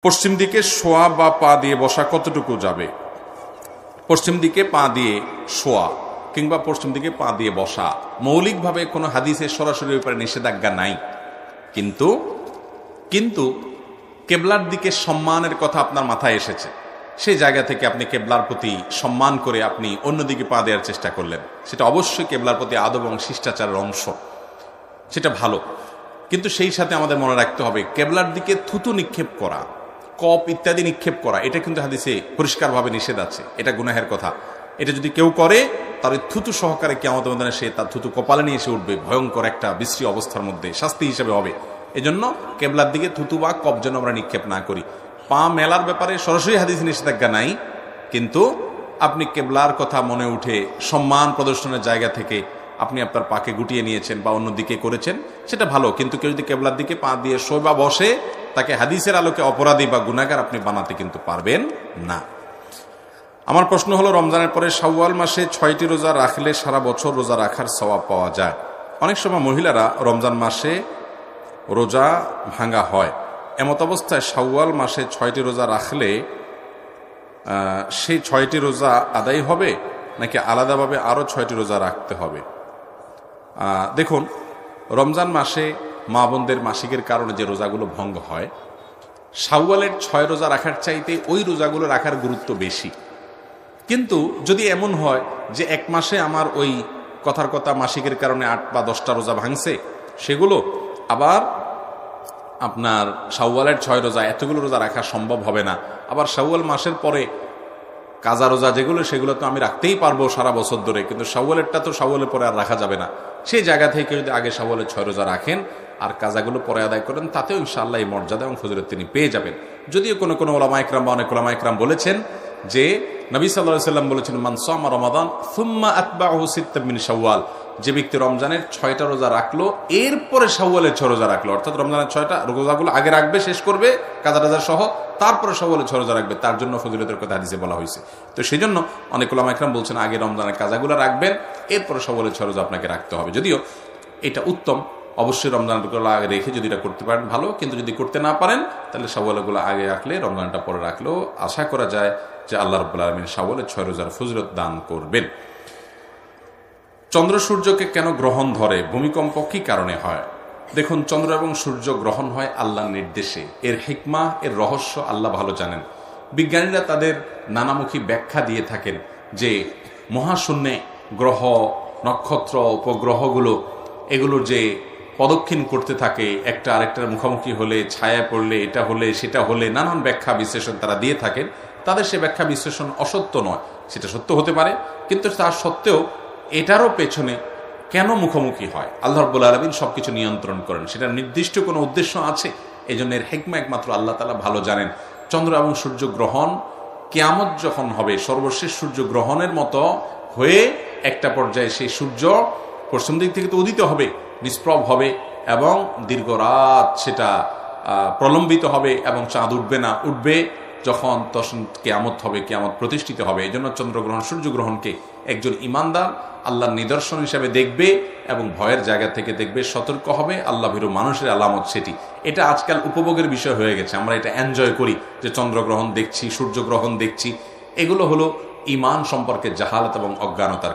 পশ্চিম দিকে শোয়া বা পা দিয়ে বসা কতটুকু যাবে? পশ্চিম দিকে পা দিয়ে শোয়া কিংবা পশ্চিম দিকে পা দিয়ে বসা মৌলিকভাবে কোনো হাদিসে সরাসরি ব্যাপারে নিষেধাজ্ঞা নাই, কিন্তু কিন্তু কেবলার দিকে সম্মানের কথা আপনার মাথায় এসেছে, সেই জায়গা থেকে আপনি কেবলার প্রতি সম্মান করে আপনি অন্যদিকে পা দেওয়ার চেষ্টা করলেন, সেটা অবশ্যই কেবলার প্রতি আদব এবং শিষ্টাচারের অংশ, সেটা ভালো। কিন্তু সেই সাথে আমাদের মনে রাখতে হবে, কেবলার দিকে থুতু নিক্ষেপ করা, কপ ইত্যাদি নিক্ষেপ করা, এটা কিন্তু হাদিসে পরিষ্কারভাবে নিষেধ আছে, এটা গুনাহের কথা। এটা যদি কেউ করে তার ওই থুতু সহকারে কিয়ামত ময়দানে সে তার থুতু কপালে নিয়ে এসে উঠবে, ভয়ঙ্কর একটা বিশ্রী অবস্থার মধ্যে শাস্তি হিসেবে হবে। এজন্য কেবলার দিকে থুতু বা কপ যেন আমরা নিক্ষেপ না করি। পা মেলার ব্যাপারে সরাসরি হাদিসে নিষেধাজ্ঞা নাই, কিন্তু আপনি কেবলার কথা মনে উঠে সম্মান প্রদর্শনের জায়গা থেকে আপনি আপনার পাকে গুটিয়ে নিয়েছেন বা অন্যদিকে করেছেন, সেটা ভালো। কিন্তু কেউ যদি কেবলার দিকে পা দিয়ে শোয় বা বসে, তাকে হাদিসের আলোকে অপরাধী বা গুনাহগার আপনি বানাতে কিন্তু পারবেন না। আমার প্রশ্ন হলো, রমজানের পরে শাওয়াল মাসে 6টি রোজা রাখলে সারা বছর রোজা রাখার সওয়াব পাওয়া যায়? অনেক সময় মহিলারা রমজান মাসে রোজা ভাঙা হয়, এমত অবস্থায় শাওয়াল মাসে 6টি রোজা রাখলে সেই 6টি রোজা আদায় হবে নাকি আলাদাভাবে আরও 6টি রোজা রাখতে হবে? দেখুন, রমজান মাসে মা বোনদের মাসিকের কারণে যে রোজাগুলো ভঙ্গ হয়, শাওয়ালের 6 রোজা রাখার চাইতে ওই রোজাগুলো রাখার গুরুত্ব বেশি। কিন্তু যদি এমন হয় যে এক মাসে আমার ওই কথার কথা মাসিকের কারণে 8 বা 10টা রোজা ভাঙছে, সেগুলো আবার আপনার শাওয়ালের 6 রোজা, এতগুলো রোজা রাখা সম্ভব হবে না। আবার শাওয়াল মাসের পরে কাজা রোজা যেগুলো, সেগুলো তো আমি রাখতেই পারবো সারা বছর ধরে, কিন্তু শাওয়ালেরটা তো শাওয়ালের পরে আর রাখা যাবে না। সেই জায়গা থেকে যদি আগে শাওয়ালের 6 রোজা রাখেন আর কাজাগুলো পরে আদায় করেন, তাতেও ইনশাআল্লাহ এই মর্যাদা এবং ফজিলত তিনি পেয়ে যাবেন। যদিও কোনো ওলামা ইকরাম বা অনেক ওলামা ইকরাম বলেছেন যে নবী সাল্লাল্লাহু আলাইহি ওয়াসাল্লাম বলেছেন, মান সামা রমাদান সুম্মা আতবাহু সিত্তাম মিন শাওয়াল, যে ব্যক্তি রমজানের 6টা রোজা রাখলো এরপরে শাওয়ালের 6 রোজা রাখলো, অর্থাৎ রমজানের 6টা রোজাগুলো আগে রাখবে, শেষ করবে কাজা রাজা সহ, তারপরে শাওয়ালের 6 রোজা রাখবে, তার জন্য ফজিলতের কথা হাদিসে বলা হয়েছে। তো সেই জন্য অনেক ওলামা ইকরাম বলছেন আগে রমজানের কাজাগুলো রাখবেন, এরপরে শাওয়ালের 6 রোজা আপনাকে রাখতে হবে। যদিও এটা উত্তম, অবশ্যই রমজানগুলো আগে রেখে যদি এটা করতে পারেন ভালো, কিন্তু যদি করতে না পারেন তাহলে শাওয়ালগুলো আগে রাখলে, রমজানটা পরে রাখলেও আশা করা যায় যে আল্লাহ রাব্বুল আলামিন শাওয়ালের 6 রোজার ফজিলত দান করবেন। চন্দ্র সূর্যকে কেন গ্রহণ ধরে? ভূমিকম্প কি কারণে হয়? দেখুন, চন্দ্র এবং সূর্য গ্রহণ হয় আল্লাহর নির্দেশে, এর হিকমা, এর রহস্য আল্লাহ ভালো জানেন। বিজ্ঞানীরা তাদের নানামুখী ব্যাখ্যা দিয়ে থাকেন যে মহাশূন্যে গ্রহ, নক্ষত্র, উপগ্রহগুলো, এগুলোর যে প্রদক্ষিণ করতে থাকে, একটা আরেকটার মুখোমুখি হলে, ছায়া পড়লে, এটা হলে সেটা হলে, নানান ব্যাখ্যা বিশ্লেষণ তারা দিয়ে থাকেন। তাদের সে ব্যাখ্যা বিশ্লেষণ অসত্য নয়, সেটা সত্য হতে পারে, কিন্তু তার সত্ত্বেও এটারও পেছনে কেন মুখোমুখি হয়, আল্লাহ রাব্বুল আলামিন সবকিছু নিয়ন্ত্রণ করেন, সেটা নির্দিষ্ট কোনো উদ্দেশ্য আছে। এই জন্য এর হিকমা একমাত্র আল্লাহ তাআলা ভালো জানেন। চন্দ্র এবং সূর্য গ্রহণ কিয়ামত যখন হবে, সর্বশেষ সূর্য গ্রহণের মতো হয়ে একটা পর্যায়ে সেই সূর্য পশ্চিম দিক থেকে তো উদিত হবে, নিষ্প্রভ হবে এবং দীর্ঘ রাত সেটা প্রলম্বিত হবে এবং চাঁদ উঠবে না, উঠবে যখন তখন কিয়ামত হবে, কিয়ামত প্রতিষ্ঠিত হবে। এই জন্য চন্দ্রগ্রহণ, সূর্যগ্রহণকে একজন ইমানদার আল্লাহর নিদর্শন হিসেবে দেখবে এবং ভয়ের জায়গা থেকে দেখবে, সতর্ক হবে। আল্লাহ ভীরু মানুষের আলামত সেটি। এটা আজকাল উপভোগের বিষয় হয়ে গেছে, আমরা এটা এনজয় করি যে চন্দ্রগ্রহণ দেখছি, সূর্যগ্রহণ দেখছি। এগুলো হলো ঈমান সম্পর্কে জাহালাত এবং অজ্ঞানতার